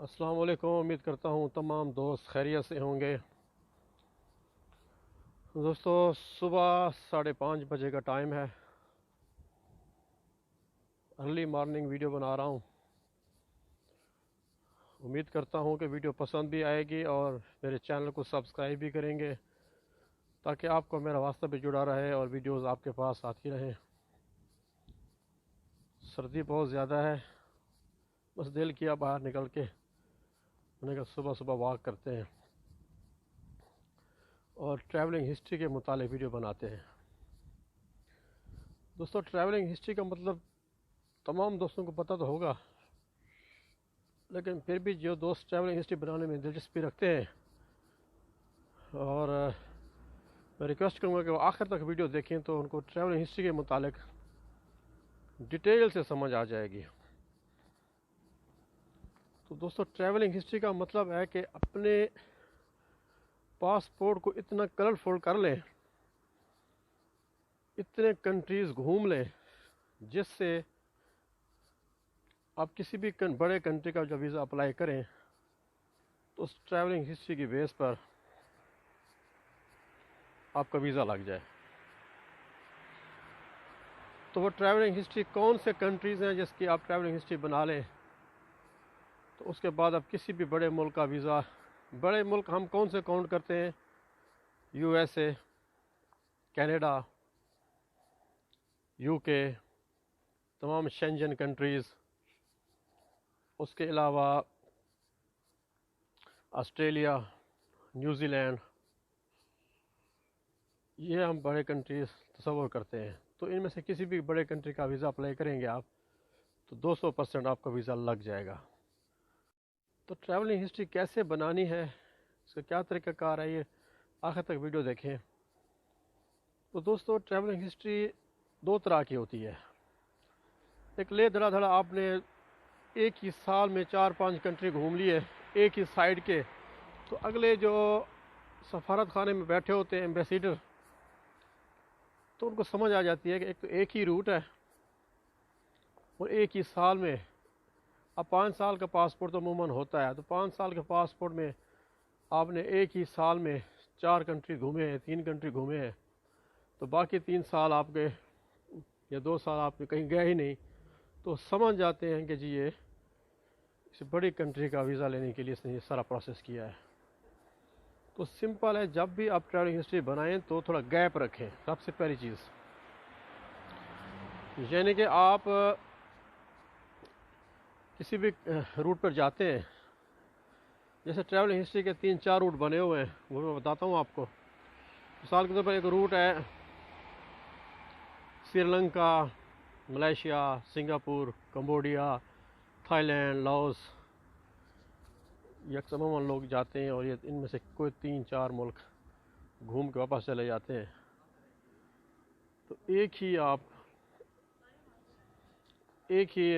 السلام علیکم، امید کرتا ہوں تمام دوست خیریت سے ہوں گے۔ دوستو، صبح 5:30 بجے کا ٹائم ہے۔ ارلی مارننگ ویڈیو بنا رہا ہوں۔ امید کرتا ہوں کہ ویڈیو پسند بھی آئے گی اور میرے چینل کو سبسکرائب بھی کریں گے تاکہ آپ کو میرا واسطہ بھی جڑا رہے اور ویڈیوز آپ کے پاس آتی رہیں۔ سردی بہت زیادہ ہے، بس دل کیا باہر نکل کے میں نے کہا صبح صبح واک کرتے ہیں اور ٹریولنگ ہسٹری کے متعلق ویڈیو بناتے ہیں۔ دوستو، ٹریولنگ ہسٹری کا مطلب تمام دوستوں کو پتہ تو ہوگا، لیکن پھر بھی جو دوست ٹریولنگ ہسٹری بنانے میں دلچسپی رکھتے ہیں، اور میں ریکویسٹ کروں گا کہ وہ آخر تک ویڈیو دیکھیں تو ان کو ٹریولنگ ہسٹری کے متعلق ڈیٹیل سے سمجھ آ جائے گی۔ تو دوستو، ٹریولنگ ہسٹری کا مطلب ہے کہ اپنے پاسپورٹ کو اتنا کلرفل کر لیں، اتنے کنٹریز گھوم لیں جس سے آپ کسی بھی بڑے کنٹری کا جب ویزا اپلائی کریں تو اس ٹریولنگ ہسٹری کی بیس پر آپ کا ویزا لگ جائے۔ تو وہ ٹریولنگ ہسٹری کون سے کنٹریز ہیں جس کی آپ ٹریولنگ ہسٹری بنا لیں تو اس کے بعد آپ کسی بھی بڑے ملک کا ویزا، بڑے ملک ہم کون سے کاؤنٹ کرتے ہیں؟ U S A, Canada, you کے، تمام شینجن کنٹریز، اس کے علاوہ آسٹریلیا، نیوزی لینڈ، یہ ہم بڑے کنٹریز تصور کرتے ہیں۔ تو ان میں سے کسی بھی بڑے کنٹری کا ویزا اپلائی کریں گے آپ تو 200% آپ کا ویزا لگ جائے گا۔ تو ٹریولنگ ہسٹری کیسے بنانی ہے، اس کا کیا طریقہ کار ہے، یہ آخر تک ویڈیو دیکھیں۔ تو دوستو، ٹریولنگ ہسٹری دو طرح کی ہوتی ہے۔ ایک لے دھڑا دھڑا آپ نے ایک ہی سال میں 4-5 کنٹری گھوم لیے ایک ہی سائڈ کے، تو اگلے جو سفارت خانے میں بیٹھے ہوتے ہیں ایمبیسیڈر، تو ان کو سمجھ آ جاتی ہے کہ ایک ہی روٹ ہے اور ایک ہی سال میں، اب 5 سال کا پاسپورٹ تو عموماً ہوتا ہے، تو 5 سال کے پاسپورٹ میں آپ نے ایک ہی سال میں 4 کنٹری گھومے ہیں، 3 کنٹری گھومے ہیں، تو باقی 3 سال آپ کے یا 2 سال آپ نے کہیں گئے ہی نہیں، تو سمجھ جاتے ہیں کہ جی یہ اس بڑی کنٹری کا ویزا لینے کے لیے اس نے یہ سارا پروسیس کیا ہے۔ تو سمپل ہے، جب بھی آپ ٹریولنگ ہسٹری بنائیں تو تھوڑا گیپ رکھیں، سب سے پہلی چیز، یعنی کہ آپ کسی بھی روٹ پر جاتے ہیں، جیسے ٹریولنگ ہسٹری کے 3-4 روٹ بنے ہوئے ہیں، وہ میں بتاتا ہوں آپ کو۔ مثال کے طور پر ایک روٹ ہے Sri Lanka, Malaysia, Singapore, Cambodia, Thailand, Laos, یہ عموماً لوگ جاتے ہیں اور یہ ان میں سے کوئی 3-4 ملک گھوم کے واپس چلے جاتے ہیں۔ تو ایک ہی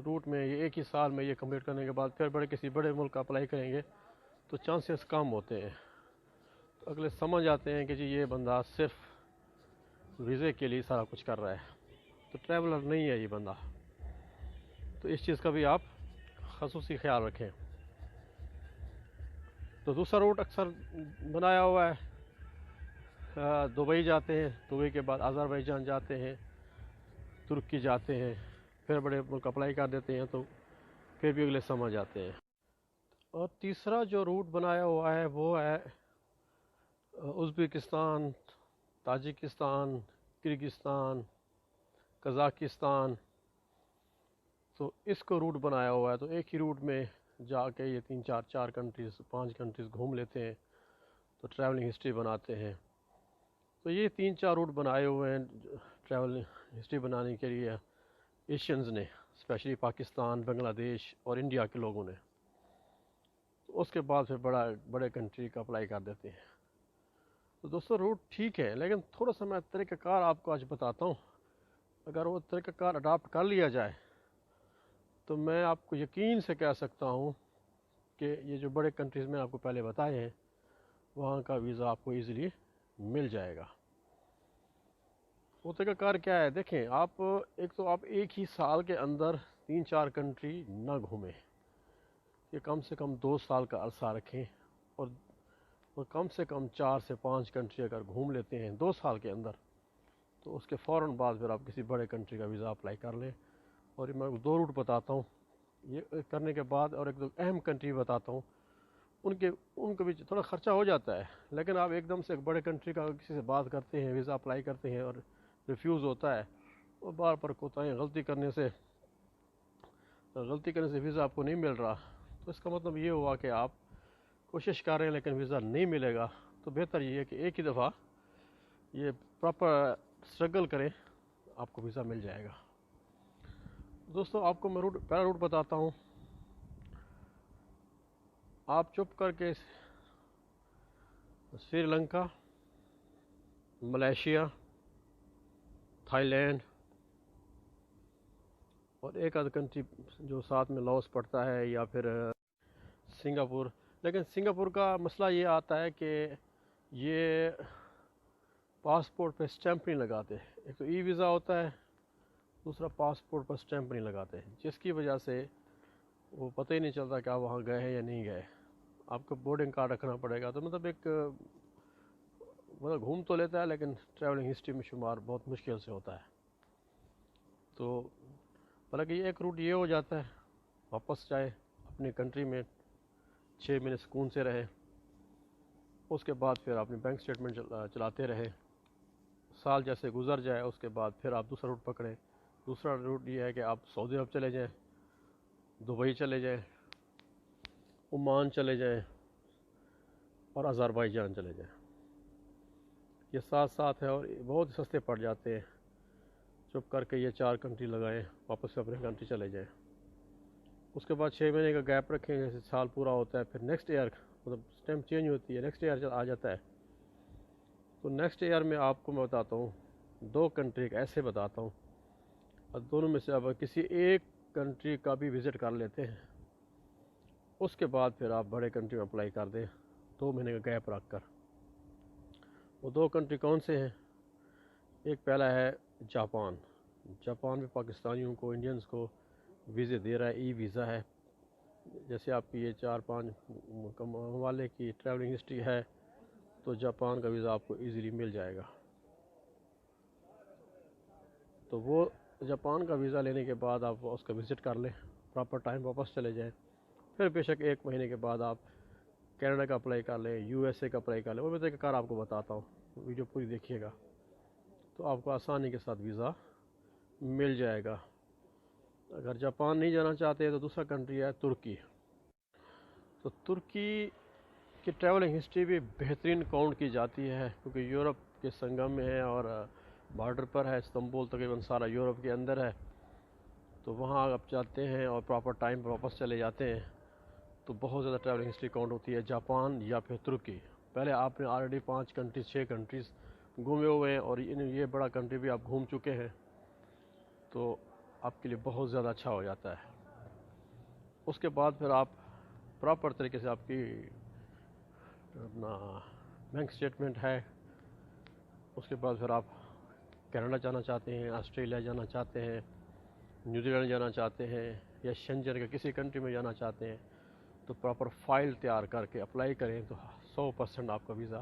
روٹ میں ایک ہی سال میں یہ کمپلیٹ کرنے کے بعد پھر کسی بڑے ملک کا اپلائی کریں گے تو چانسز کم ہوتے ہیں۔ تو اگلے سمجھ آتے ہیں کہ جی یہ بندہ صرف ویزے کے لیے سارا کچھ کر رہا ہے، تو ٹریولر نہیں ہے یہ بندہ۔ تو اس چیز کا بھی آپ خصوصی خیال رکھیں۔ تو دوسرا روٹ اکثر بنایا ہوا ہے، دبئی جاتے ہیں، دبئی کے بعد آذربائیجان جاتے ہیں، ترکی جاتے ہیں، پھر بڑے ملک اپلائی کر دیتے ہیں تو پھر بھی اگلے سمجھ آتے ہیں۔ اور تیسرا جو روٹ بنایا ہوا ہے وہ ہے ازبکستان، تاجکستان، کرغزستان، قزاقستان، تو اس کو روٹ بنایا ہوا ہے۔ تو ایک ہی روٹ میں جا کے یہ 3-4 کنٹریز، 5 کنٹریز گھوم لیتے ہیں، تو ٹریولنگ ہسٹری بناتے ہیں۔ تو یہ 3-4 روٹ بنائے ہوئے ہیں ٹریول ہسٹری بنانے کے لیے ایشینز نے، اسپیشلی پاکستان، بنگلہ دیش اور انڈیا کے لوگوں نے۔ تو اس کے بعد پھر بڑے کنٹری کا اپلائی کر دیتے ہیں۔ تو دوستو، روٹ ٹھیک ہے، لیکن تھوڑا سا میں طریقہ کار آپ کو آج بتاتا ہوں۔ اگر وہ طریقہ کار اڈاپٹ کر لیا جائے تو میں آپ کو یقین سے کہہ سکتا ہوں کہ یہ جو بڑے کنٹریز میں آپ کو پہلے بتائے ہیں وہاں کا ویزا آپ کو ایزیلی مل جائے گا۔ وہ طریقہ کار کیا ہے؟ دیکھیں، ایک تو آپ ایک ہی سال کے اندر 3-4 کنٹری نہ گھومیں، کہ کم سے کم 2 سال کا عرصہ رکھیں، اور کم سے کم 4 سے 5 کنٹری اگر گھوم لیتے ہیں 2 سال کے اندر، تو اس کے فوراً بعد پھر آپ کسی بڑے کنٹری کا ویزا اپلائی کر لیں۔ اور میں 2 روٹ بتاتا ہوں یہ کرنے کے بعد، اور ایک دو اہم کنٹری بتاتا ہوں۔ ان کے بھی تھوڑا خرچہ ہو جاتا ہے، لیکن آپ ایک دم سے ایک بڑے کنٹری کا کسی سے بات کرتے ہیں، ویزا اپلائی کرتے ہیں اور ریفیوز ہوتا ہے، اور بار پر کوتاہی غلطی کرنے سے ویزا آپ کو نہیں مل رہا، تو اس کا مطلب یہ ہوا کہ آپ کوشش کر رہے ہیں لیکن ویزا نہیں ملے گا۔ تو بہتر یہ ہے کہ ایک ہی دفعہ یہ پراپر اسٹرگل کریں، آپ کو ویزا مل جائے گا۔ دوستو، آپ کو میں پہلا روٹ بتاتا ہوں۔ آپ چپ کر کے سری لنکا، ملیشیا، تھائی لینڈ اور ایک آدھ کنٹری جو ساتھ میں لاؤس پڑتا ہے، یا پھر سنگاپور۔ لیکن سنگاپور کا مسئلہ یہ آتا ہے کہ یہ پاسپورٹ پہ سٹیمپ نہیں لگاتے۔ ایک تو ای ویزا ہوتا ہے، دوسرا پاسپورٹ پر سٹیمپ نہیں لگاتے، جس کی وجہ سے وہ پتہ ہی نہیں چلتا کہ آپ وہاں گئے ہیں یا نہیں گئے۔ آپ کو بورڈنگ کارڈ رکھنا پڑے گا، تو مطلب گھوم تو لیتا ہے لیکن ٹریولنگ ہسٹری میں شمار بہت مشکل سے ہوتا ہے۔ تو بلکہ یہ ایک روٹ یہ ہو جاتا ہے، واپس جائے اپنی کنٹری میں 6 مہینے سکون سے رہے، اس کے بعد پھر اپنی بینک سٹیٹمنٹ چلاتے رہے، سال جیسے گزر جائے، اس کے بعد پھر آپ دوسرا روٹ پکڑیں۔ دوسرا روٹ یہ ہے کہ آپ سعودی عرب چلے جائیں، دبئی چلے جائیں، عمان چلے جائیں اور آذربائیجان چلے جائیں۔ یہ ساتھ ہے اور بہت سستے پڑ جاتے ہیں۔ چپ کر کے یہ 4 کنٹری لگائیں، واپس اپنے کنٹری چلے جائیں۔ اس کے بعد 6 مہینے کا گیپ رکھیں، جیسے سال پورا ہوتا ہے پھر نیکسٹ ایئر، مطلب اسٹیمپ چینج ہوتی ہے، نیکسٹ ایئر آ جاتا ہے۔ تو نیکسٹ ایئر میں آپ کو میں بتاتا ہوں 2 کنٹری ایسے بتاتا ہوں، اور دونوں میں سے اب کسی ایک کنٹری کا بھی وزٹ کر لیتے ہیں، اس کے بعد پھر آپ بڑے کنٹری میں اپلائی کر دیں 2 مہینے کا گیپ رکھ کر۔ وہ 2 کنٹری کون سے ہیں؟ ایک پہلا ہے جاپان۔ جاپان میں پاکستانیوں کو، انڈینز کو ویزے دے رہا ہے، ای ویزا ہے۔ جیسے آپ کی یہ 4-5 ممالک کی ٹریولنگ ہسٹری ہے تو جاپان کا ویزا آپ کو ایزیلی مل جائے گا۔ تو وہ جاپان کا ویزا لینے کے بعد آپ اس کا وزٹ کر لیں، پراپر ٹائم واپس چلے جائیں۔ پھر بے شک 1 مہینے کے بعد آپ کینیڈا کا اپلائی کر لیں، یو ایس اے کا اپلائی کر لیں۔ وہ بھی طریقہ کار آپ کو بتاتا ہوں، ویڈیو پوری دیکھیے گا تو آپ کو آسانی کے ساتھ ویزا مل جائے گا۔ اگر جاپان نہیں جانا چاہتے تو دوسرا کنٹری ہے ترکی۔ تو ترکی کی ٹریولنگ ہسٹری بھی بہترین کاؤنٹ کی جاتی ہے، کیونکہ یورپ کے سنگم میں ہے اور بارڈر پر ہے، استنبول تقریباً سارا یورپ کے اندر ہے۔ تو وہاں آپ جاتے ہیں اور پراپر ٹائم پر واپس چلے جاتے ہیں تو بہت زیادہ ٹریولنگ ہسٹری کاؤنٹ ہوتی ہے، جاپان یا پھر ترکی۔ پہلے آپ نے آلریڈی 5 کنٹریز 6 کنٹریز گھومے ہوئے ہیں اور یہ بڑا کنٹری بھی آپ گھوم چکے ہیں، تو آپ کے لیے بہت زیادہ اچھا ہو جاتا ہے۔ اس کے بعد پھر آپ پراپر طریقے سے آپ کی اپنا بینک سٹیٹمنٹ ہے، اس کے بعد پھر آپ کینیڈا جانا چاہتے ہیں، آسٹریلیا جانا چاہتے ہیں، نیوزی لینڈ جانا چاہتے ہیں، یا شنجن کے کسی کنٹری میں جانا چاہتے ہیں، تو پراپر فائل تیار کر کے اپلائی کریں تو 100% آپ کا ویزا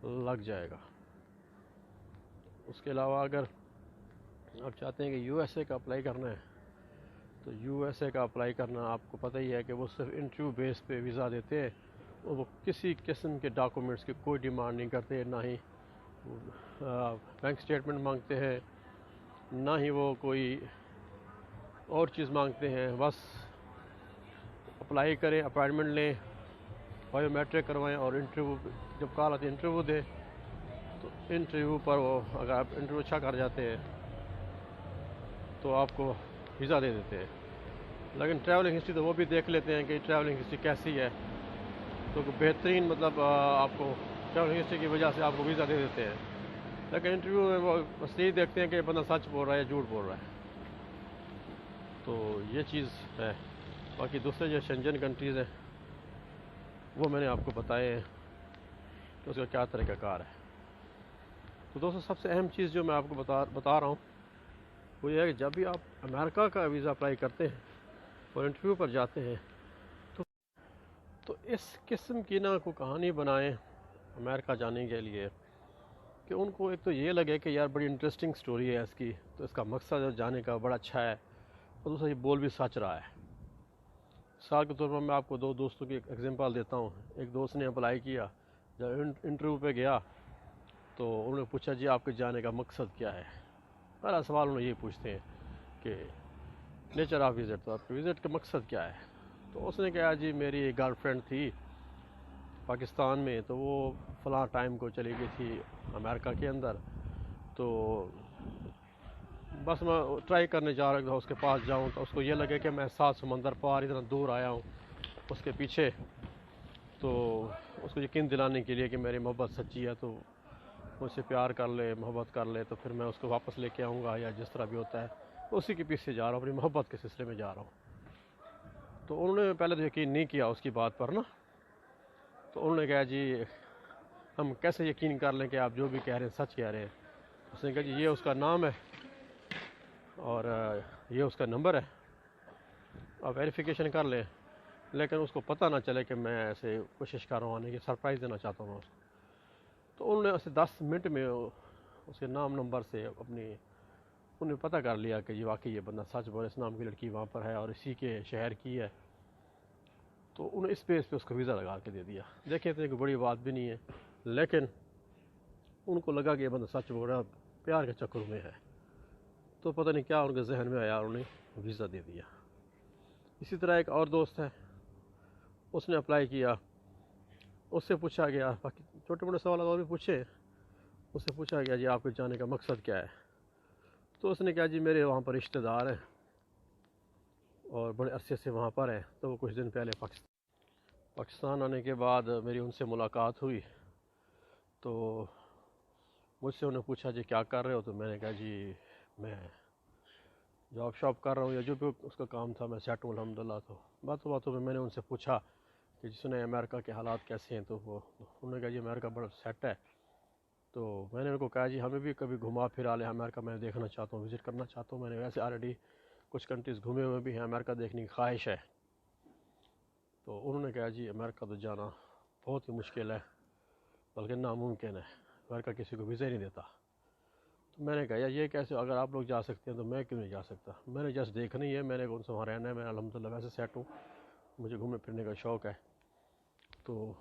لگ جائے گا۔ اس کے علاوہ اگر آپ چاہتے ہیں کہ یو ایس اے کا اپلائی کرنا ہے تو یو ایس اے کا اپلائی کرنا آپ کو پتہ ہی ہے کہ وہ صرف انٹرویو بیس پہ ویزا دیتے ہیں، اور وہ کسی قسم کے ڈاکومنٹس کی کوئی ڈیمانڈ نہیں کرتے، نہ ہی بینک سٹیٹمنٹ مانگتے ہیں، نہ ہی وہ کوئی اور چیز مانگتے ہیں۔ بس اپلائی کریں، اپائنٹمنٹ لیں، بایو میٹرک کروائیں اور انٹرویو جب کال آتی ہے انٹرویو دیں، تو انٹرویو پر وہ اگر آپ انٹرویو اچھا کر جاتے ہیں تو آپ کو ویزا دے دیتے ہیں۔ لیکن ٹریولنگ ہسٹری تو وہ بھی دیکھ لیتے ہیں کہ ٹریولنگ ہسٹری کیسی ہے، تو بہترین مطلب آپ کو ٹریولنگ ہسٹری کی وجہ سے آپ کو ویزا دے دیتے ہیں۔ لیکن انٹرویو میں وہ بس یہی دیکھتے ہیں کہ بندہ سچ بول رہا ہے یا جھوٹ بول رہا ہے۔ تو یہ چیز ہے۔ باقی دوسرے جو شنجن کنٹریز ہیں وہ میں نے آپ کو بتائے ہیں کہ اس کا کیا طریقہ کار ہے۔ تو دوستوں، سب سے اہم چیز جو میں آپ کو بتا رہا ہوں وہ یہ ہے کہ جب بھی آپ امریکہ کا ویزا اپلائی کرتے ہیں اور انٹرویو پر جاتے ہیں اس قسم کی نہ کو کہانی بنائیں امریکہ جانے کے لیے کہ ان کو ایک تو یہ لگے کہ یار بڑی انٹرسٹنگ سٹوری ہے اس کی، تو اس کا مقصد جانے کا بڑا اچھا ہے، اور دوسرا یہ بول بھی سچ رہا ہے۔ مثال کے طور پر میں آپ کو دو دوستوں کی ایک ایگزامپل دیتا ہوں۔ ایک دوست نے اپلائی کیا، جب انٹرویو پہ گیا تو انہوں نے پوچھا جی آپ کے جانے کا مقصد کیا ہے؟ پہلا سوال انہوں نے یہ پوچھتے ہیں کہ نیچر آف وزٹ، تو آپ کے وزٹ کا مقصد کیا ہے؟ تو اس نے کہا جی میری گرل فرینڈ تھی پاکستان میں، تو وہ فلاں ٹائم کو چلی گئی تھی امریکہ کے اندر، تو بس میں ٹرائی کرنے جا رہا تھا اس کے پاس جاؤں، تو اس کو یہ لگے کہ میں 7 سمندر پار اتنا دور آیا ہوں اس کے پیچھے، تو اس کو یقین دلانے کے لیے کہ میری محبت سچی ہے، تو مجھ سے پیار کر لے، محبت کر لے، تو پھر میں اس کو واپس لے کے آؤں گا، یا جس طرح بھی ہوتا ہے اسی کے پیچھے جا رہا ہوں، اپنی محبت کے سلسلے میں جا رہا ہوں۔ تو انہوں نے پہلے تو یقین نہیں کیا اس کی بات پر نا، تو انہوں نے کہا جی ہم کیسے یقین کر لیں کہ آپ جو بھی کہہ رہے ہیں سچ کہہ رہے ہیں؟ اس نے کہا جی یہ اس کا نام ہے اور یہ اس کا نمبر ہے، آپ ویریفیکیشن کر لیں، لیکن اس کو پتہ نہ چلے کہ میں ایسے کوشش کر رہا ہوں آنے کی، سرپرائز دینا چاہتا ہوں اس کو۔ تو انہوں نے اسے 10 منٹ میں اس کے نام نمبر سے انہوں نے پتہ کر لیا کہ یہ واقعی یہ بندہ سچ بولے، اس نام کی لڑکی وہاں پر ہے اور اسی کے شہر کی ہے، تو انہوں نے اس بیس پہ اس کو ویزا لگا کے دے دیا۔ دیکھیں تو کوئی بڑی بات بھی نہیں ہے، لیکن ان کو لگا کہ یہ بندہ سچ بول رہا ہے، پیار کے چکر میں ہے، تو پتہ نہیں کیا ان کے ذہن میں آیا، انہوں نے ویزا دے دیا۔ اسی طرح ایک اور دوست ہے، اس نے اپلائی کیا، اس سے پوچھا گیا، باقی چھوٹے موٹے سوالات اور بھی پوچھے، اس سے پوچھا گیا جی آپ کے جانے کا مقصد کیا ہے؟ تو اس نے کہا جی میرے وہاں پر رشتہ دار ہیں اور بڑے عرصے سے وہاں پر ہیں، تو وہ کچھ دن پہلے پاکستان آنے کے بعد میری ان سے ملاقات ہوئی، تو مجھ سے انہوں نے پوچھا جی کیا کر رہے ہو؟ تو میں نے کہا جی میں جاب شاپ کر رہا ہوں، یا جو بھی اس کا کام تھا، میں سیٹ ہوں الحمدللہ۔ تو باتوں میں نے ان سے پوچھا کہ جس نے امریکہ کے حالات کیسے ہیں، تو انہوں نے کہا جی امریکہ بڑا سیٹ ہے۔ تو میں نے ان کو کہا جی ہمیں بھی کبھی گھما پھرا لے امریکہ، میں دیکھنا چاہتا ہوں، وزٹ کرنا چاہتا ہوں، میں نے ویسے آلریڈی کچھ کنٹریز گھومے ہوئے بھی ہیں، امریکہ دیکھنے کی خواہش ہے۔ تو انہوں نے کہا جی امریکہ تو جانا بہت ہی مشکل ہے، بلکہ ناممکن ہے، امریکہ کسی کو ویزا ہی نہیں دیتا۔ تو میں نے کہا یار یہ کیسے، اگر آپ لوگ جا سکتے ہیں تو میں کیوں نہیں جا سکتا؟ میں نے جسٹ دیکھنا ہی ہے، میں نے ان سے وہاں رہنا ہے، میں الحمدللہ ویسے سیٹ ہوں، مجھے گھومنے پھرنے کا شوق ہے۔ تو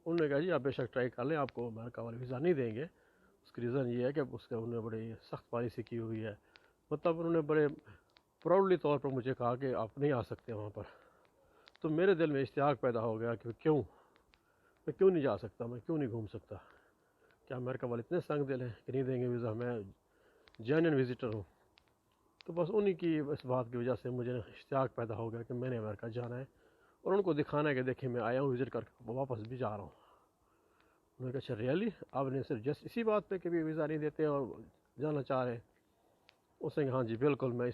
انہوں نے کہا جی آپ بے شک ٹرائی کر لیں، آپ کو امریکہ والے ویزا نہیں دیں گے۔ اس کی ریزن یہ ہے کہ اس کا انہوں نے بڑی سخت پالیسی کی ہوئی ہے، مطلب انہوں نے بڑے پراؤڈلی طور پر مجھے کہا کہ آپ نہیں آ سکتے وہاں پر۔ تو میرے دل میں اشتیاق پیدا ہو گیا کہ میں کیوں نہیں جا سکتا، میں کیوں نہیں گھوم سکتا؟ کیا امریکہ والے اتنے سنگ دل ہیں کہ نہیں دیں گے ویزا؟ میں جینوئن وزٹر ہوں۔ تو بس انہی کی اس بات کی وجہ سے مجھے اشتیاق پیدا ہو گیا کہ میں نے امریکہ جانا ہے، اور ان کو دکھانا ہے کہ دیکھیں میں آیا ہوں وزٹ کر کے، واپس بھی جا رہا ہوں۔ میں نے کہا اچھا ریئلی آپ نے صرف جسٹ اسی بات پہ کہ بھی ویزا نہیں دیتے اور جانا چاہ رہے ہیں؟ اس نے کہا ہاں جی بالکل، میں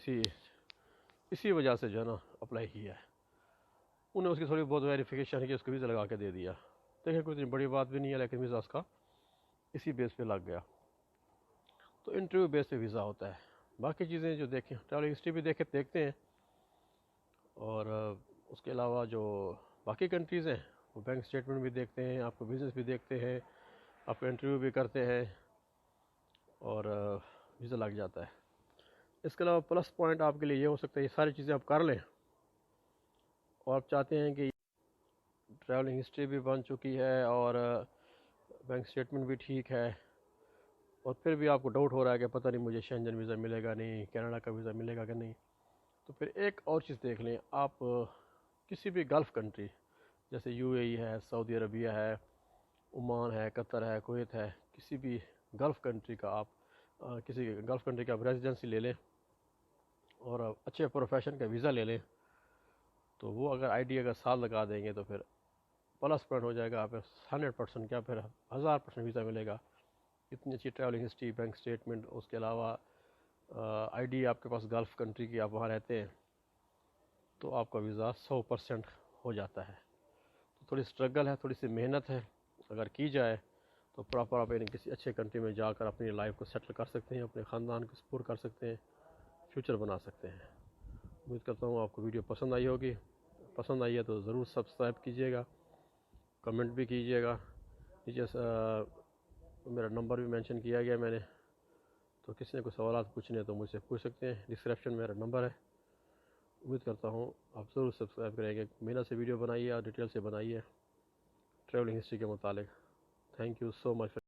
اسی وجہ سے جو ہے نا اپلائی کیا ہے۔ انہوں نے اس کی تھوڑی بہت ویریفیکیشن کی، اس کو ویزا لگا کے دے دیا۔ دیکھیں کوئی اتنی بڑی بات بھی نہیں ہے، لیکن ویزا اس کا اسی بیس پہ لگ گیا۔ تو انٹرویو بیس پہ ویزا ہوتا ہے، باقی چیزیں جو دیکھیں ٹریول ہسٹری بھی دیکھتے ہیں، اور اس کے علاوہ جو باقی کنٹریز ہیں وہ بینک سٹیٹمنٹ بھی دیکھتے ہیں، آپ کو بزنس بھی دیکھتے ہیں، آپ کو انٹرویو بھی کرتے ہیں، اور ویزا لگ جاتا ہے۔ اس کے علاوہ پلس پوائنٹ آپ کے لیے یہ ہو سکتا ہے یہ ساری چیزیں آپ کر لیں، اور آپ چاہتے ہیں کہ ٹریولنگ ہسٹری بھی بن چکی ہے اور بینک سٹیٹمنٹ بھی ٹھیک ہے، اور پھر بھی آپ کو ڈاؤٹ ہو رہا ہے کہ پتہ نہیں مجھے شینجن ویزا ملے گا نہیں، کینیڈا کا ویزا ملے گا کہ نہیں، تو پھر ایک اور چیز دیکھ لیں، آپ کسی بھی گلف کنٹری جیسے یو اے ای ہے، سعودی عربیہ ہے، عمان ہے، قطر ہے، کویت ہے، کسی بھی گلف کنٹری کا آپ ریزیڈنسی لے لیں اور اچھے پروفیشن کا ویزا لے لیں، تو وہ اگر آئی ڈی اگر سال لگا دیں گے تو پھر پلس پوائنٹ ہو جائے گا، آپ 100% کیا پھر 1000% ویزا ملے گا۔ اتنی اچھی ٹریولنگ ہسٹری، بینک سٹیٹمنٹ، اس کے علاوہ آئی ڈی آپ کے پاس گلف کنٹری کی، آپ وہاں رہتے ہیں، تو آپ کا ویزا 100% ہو جاتا ہے۔ تو تھوڑی سٹرگل ہے، تھوڑی سی محنت ہے، اگر کی جائے تو پراپر آپ کسی اچھے کنٹری میں جا کر اپنی لائف کو سیٹل کر سکتے ہیں، اپنے خاندان کو سپورٹ کر سکتے ہیں، فیوچر بنا سکتے ہیں۔ امید کرتا ہوں آپ کو ویڈیو پسند آئی ہوگی، پسند آئی ہے تو ضرور سبسکرائب کیجیے گا، کمنٹ بھی کیجیے گا. نیچے میرا نمبر بھی مینشن کیا گیا میں نے, تو کسی نے کوئی سوالات پوچھنے تو مجھ سے پوچھ سکتے ہیں. ڈسکرپشن میں میرا نمبر ہے. امید کرتا ہوں آپ ضرور سبسکرائب کریں گے. محنت سے ویڈیو بنائیے اور ڈیٹیل سے بنائیے ٹریولنگ ہسٹری کے متعلق. Thank you so much.